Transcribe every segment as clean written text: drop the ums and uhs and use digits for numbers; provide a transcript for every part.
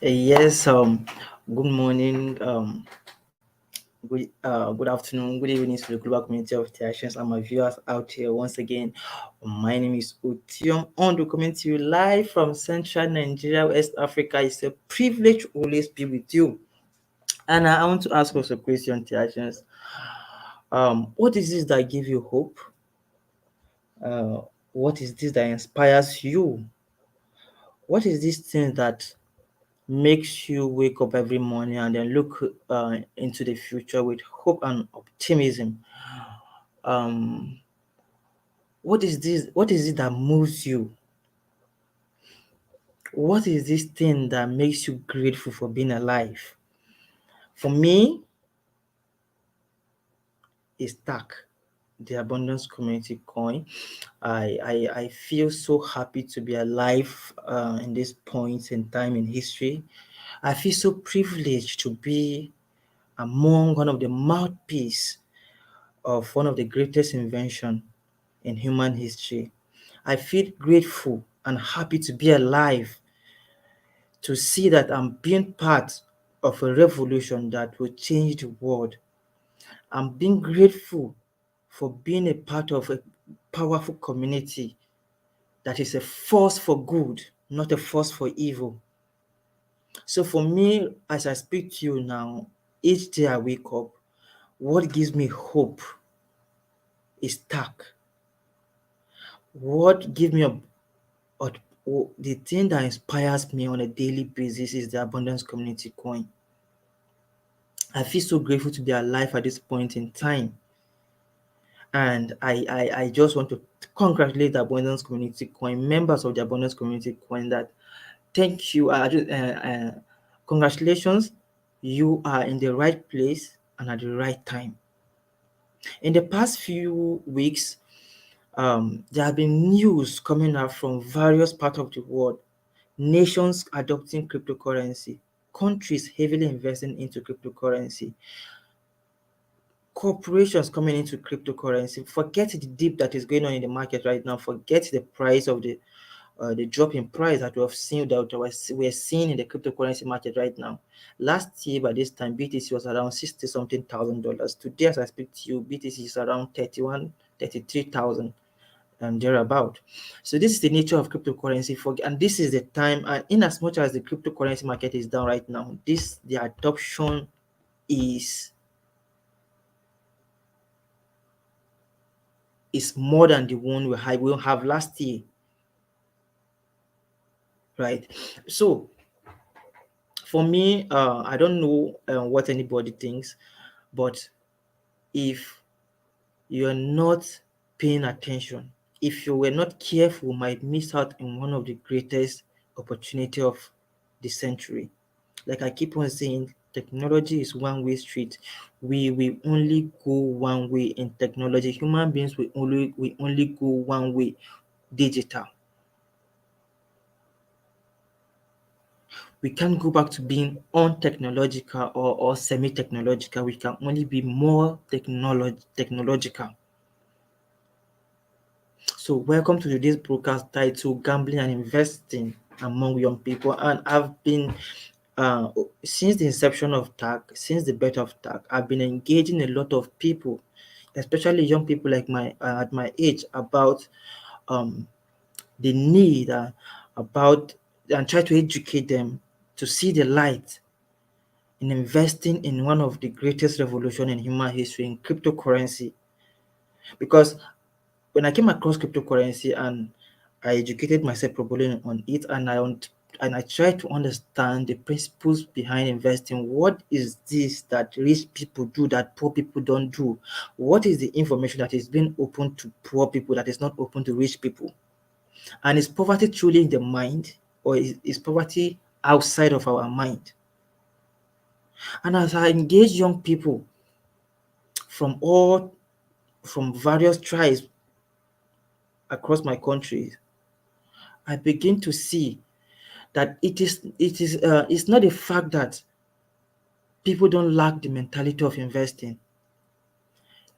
Yes, good morning, good afternoon, good evening to the global community of Theations and my viewers out here once again. My name is Utium Ondo coming to you live from Central Nigeria, West Africa. It's a privilege to always be with you. And I want to ask us a question, Theations. What is this that gives you hope? Uh, what is this that inspires you? What is this thing that makes you wake up every morning and then look into the future with hope and optimism? Um, what is this? What is it that moves you? What is this thing that makes you grateful for being alive? For me, it's TAC, the Abundance Community Coin. I feel so happy to be alive in this point in time in history. I feel so privileged to be among one of the mouthpiece of one of the greatest invention in human history. I feel grateful and happy to be alive, to see that I'm being part of a revolution that will change the world. I'm being grateful for being a part of a powerful community that is a force for good, not a force for evil. So for me, as I speak to you now, each day I wake up, what gives me hope is TAC. What gives me but the thing that inspires me on a daily basis is the Abundance Community Coin. I feel so grateful to be alive at this point in time. And I just want to congratulate the Abundance Community Coin, members of the Abundance Community Coin, that thank you. Congratulations. You are in the right place and at the right time. In the past few weeks, there have been news coming out from various parts of the world, nations adopting cryptocurrency, countries heavily investing into cryptocurrency, corporations coming into cryptocurrency. Forget the dip that is going on in the market right now. Forget the price of the drop in price that we have seen, that we're seeing in the cryptocurrency market right now. Last year by this time, BTC was around 60 something thousand dollars. Today, as I speak to you, BTC is around 31, 33,000 and thereabout. So this is the nature of cryptocurrency, and this is the time. And in as much as the cryptocurrency market is down right now, the adoption is more than the one we have last year, right? So for me, I don't know what anybody thinks, but if you're not paying attention, if you were not careful, you might miss out on one of the greatest opportunity of the century. Like I keep on saying, technology is one-way street. We will only go one way in technology. Human beings will only go one way, digital. We can't go back to being untechnological or semi-technological. We can only be more technological. So welcome to today's broadcast titled Gambling and Investing Among Young People. And I've been since the inception of TAC, since the birth of TAC, I've been engaging a lot of people, especially young people like my at my age, about um, the need about and try to educate them to see the light in investing in one of the greatest revolution in human history, in cryptocurrency. Because when I came across cryptocurrency and I educated myself properly on it, and I tried to understand the principles behind investing. What is this that rich people do that poor people don't do? What is the information that is being open to poor people that is not open to rich people? And is poverty truly in the mind, or is poverty outside of our mind? And as I engage young people from various tribes across my country, I begin to see that it's not the fact that people don't lack the mentality of investing.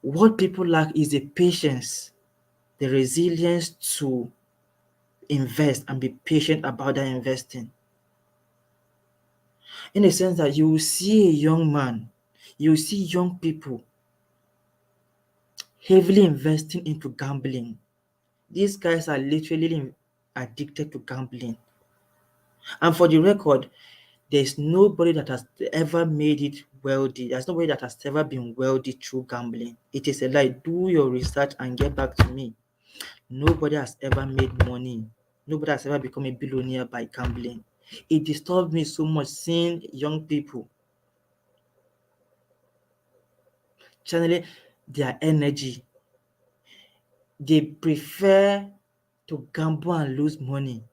What people lack is the patience, the resilience to invest and be patient about that investing. in the sense that you will see a young man, you will see young people heavily investing into gambling. These guys are literally addicted to gambling. And for the record, there's nobody that has ever made it wealthy. There's nobody that has ever been wealthy through gambling. It is a lie. Do your research and get back to me. Nobody has ever made money. Nobody has ever become a billionaire by gambling. It disturbed me so much seeing young people channeling their energy. They prefer to gamble and lose money.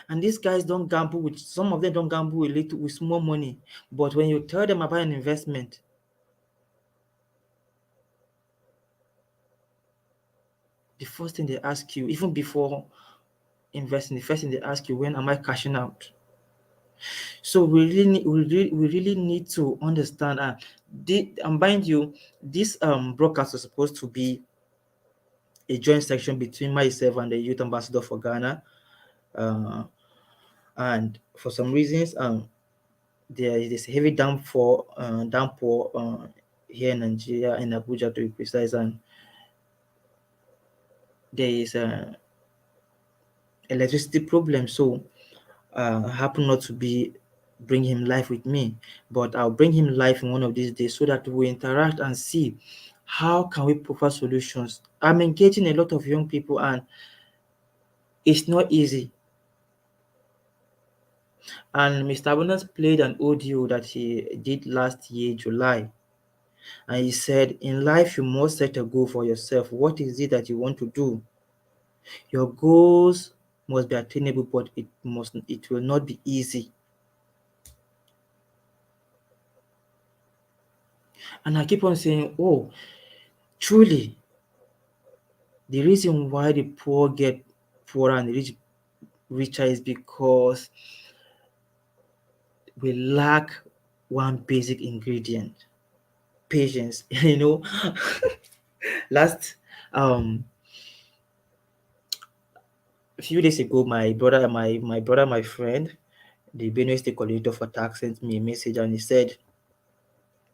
And these guys don't gamble with, some of them don't gamble with little, with small money. But when you tell them about an investment, the first thing they ask you, even before investing, the first thing they ask you, when am I cashing out? So we really need to understand. And mind you, this broadcast is supposed to be a joint section between myself and the youth ambassador for Ghana. Uh, and for some reasons, there is this heavy downpour here in Nigeria, in Abuja to be precise, and there is a electricity problem. So I happen not to be bring him live with me, but I'll bring him live in one of these days so that we interact and see how can we provide solutions. I'm engaging a lot of young people and it's not easy. And Mr. Abundance played an audio that he did last year, July. And he said, in life, you must set a goal for yourself. What is it that you want to do? Your goals must be attainable, but it will not be easy. And I keep on saying, oh, truly, the reason why the poor get poorer and the rich richer is because we lack one basic ingredient, patience. Last a few days ago, my friend, the Benue State coordinator for tax, sent me a message and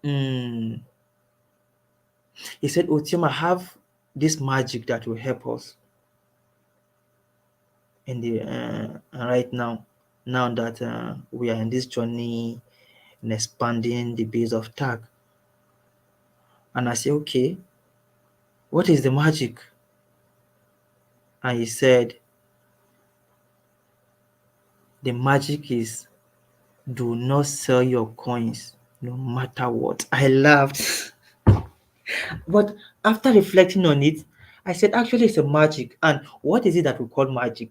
mm, he said, Otium, I have this magic that will help us in the right now. Now that we are in this journey in expanding the base of tag, and I said, okay, what is the magic? And he said, the magic is do not sell your coins no matter what. I laughed. But after reflecting on it, I said, actually, it's a magic. And what is it that we call magic?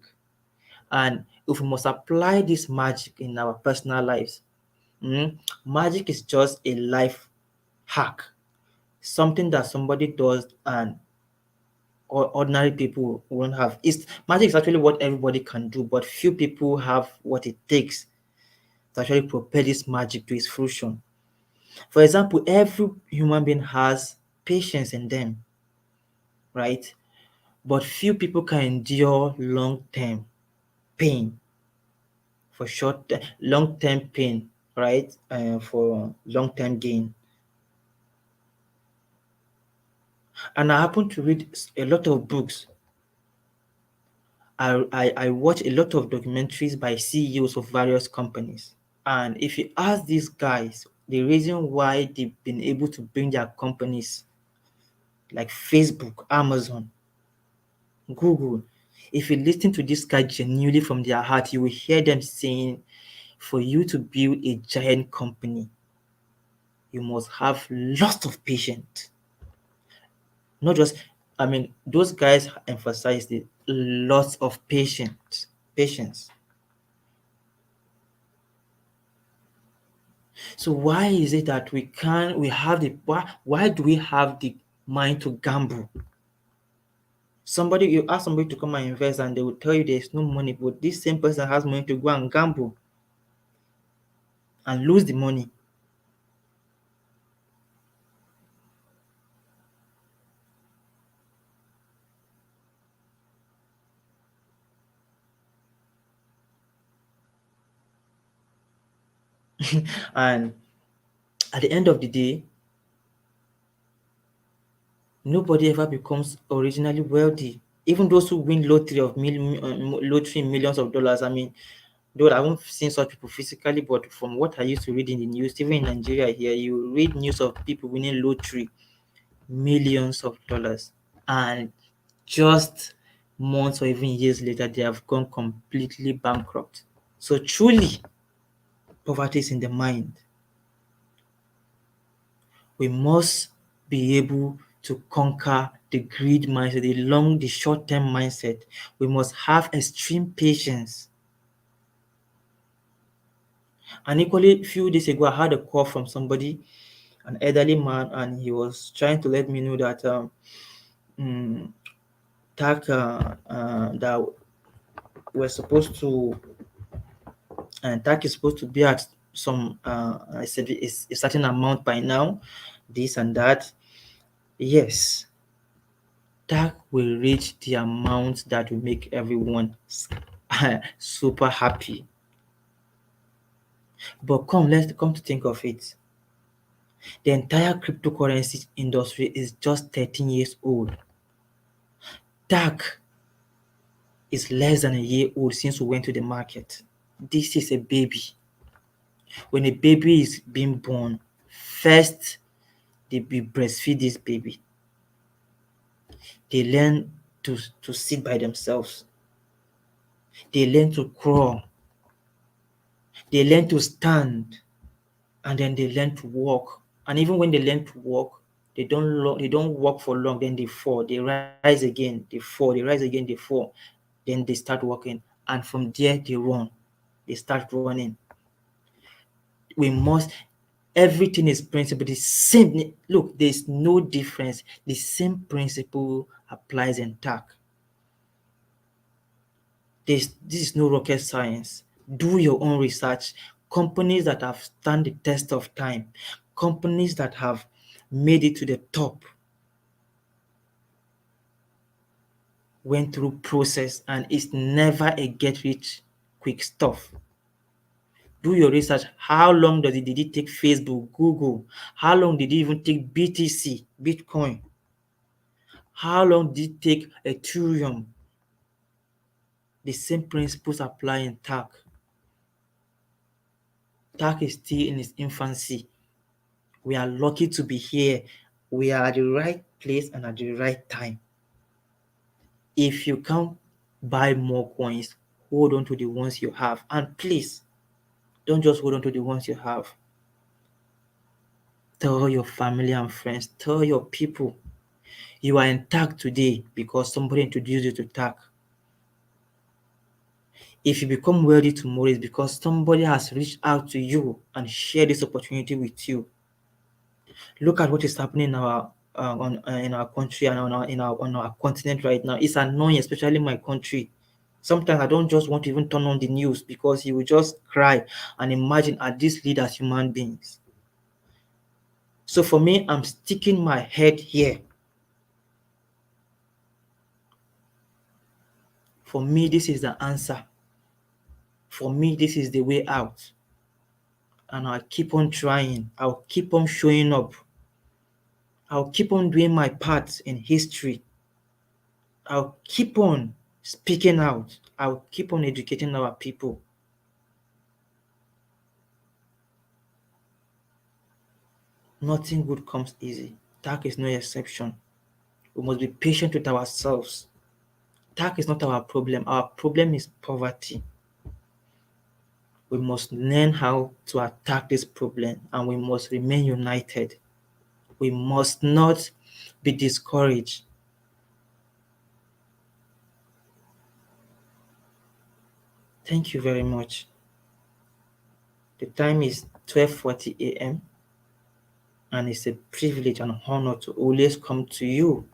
And if we must apply this magic in our personal lives, magic is just a life hack, something that somebody does and ordinary people won't have. Magic is actually what everybody can do, but few people have what it takes to actually propel this magic to its fruition. For example, every human being has patience in them, right? But few people can endure long-term pain for long-term pain, right? For long-term gain. And I happen to read a lot of books. I watch a lot of documentaries by CEOs of various companies. And if you ask these guys the reason why they've been able to bring their companies like Facebook, Amazon, Google, if you listen to this guy genuinely from their heart, you will hear them saying, for you to build a giant company, you must have lots of patience. Not just, I mean, those guys emphasize the lots of patience. Patience. So why is it that we have why do we have the mind to gamble? You ask somebody to come and invest and they will tell you there's no money, but this same person has money to go and gamble and lose the money. And at the end of the day, nobody ever becomes originally wealthy. Even those who win lottery millions of dollars. I mean, though I haven't seen such people physically, but from what I used to read in the news, even in Nigeria here, you read news of people winning lottery millions of dollars, and just months or even years later, they have gone completely bankrupt. So truly, poverty is in the mind. We must be able to conquer the greed mindset, the short-term mindset. We must have extreme patience. And equally, a few days ago, I had a call from somebody, an elderly man, and he was trying to let me know that mm, that we're supposed to, and TAC is supposed to be at some, I said, it's a certain amount by now, this and that. Yes, TAC will reach the amount that will make everyone super happy. But let's come to think of it. The entire cryptocurrency industry is just 13 years old. TAC is less than a year old since we went to the market. This is a baby. When a baby is being born, first they breastfeed this baby. They learn to sit by themselves. They learn to crawl. They learn to stand, and then they learn to walk. And even when they learn to walk, they don't walk for long. Then they fall. They rise again. They fall. They rise again. They fall. Then they start walking, and from there they run. They start running. We must. Everything is principle. The same. Look, there's no difference. The same principle applies in TAC. This is no rocket science. Do your own research. Companies that have stand the test of time, companies that have made it to the top, went through process, and it's never a get rich quick stuff. Do your research. How long did it take Facebook, Google? How long did it even take BTC, Bitcoin? How long did it take Ethereum? The same principles apply in TAC. TAC is still in its infancy. We are lucky to be here. We are at the right place and at the right time. If you can't buy more coins, hold on to the ones you have. And please, don't just hold on to the ones you have. Tell your family and friends, tell your people you are in TAC today because somebody introduced you to TAC. If you become wealthy tomorrow, it's because somebody has reached out to you and shared this opportunity with you. Look at what is happening in our country and on our continent right now. It's annoying, especially in my country. Sometimes I don't just want to even turn on the news because you will just cry and imagine are these leaders human beings. So for me, I'm sticking my head here. For me, this is the answer. For me, this is the way out. And I'll keep on trying. I'll keep on showing up. I'll keep on doing my part in history. I'll keep on speaking out. I'll keep on educating our people. Nothing good comes easy. TAC is no exception. We must be patient with ourselves. TAC is not our problem. Our problem is poverty. We must learn how to attack this problem and we must remain united. We must not be discouraged. Thank you very much. The time is 12:40 a.m. and it's a privilege and honor to always come to you,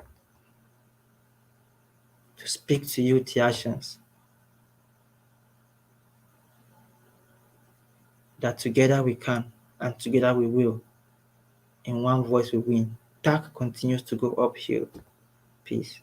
to speak to you, Tiashans, that together we can and together we will. In one voice we win. TAC continues to go uphill. Peace.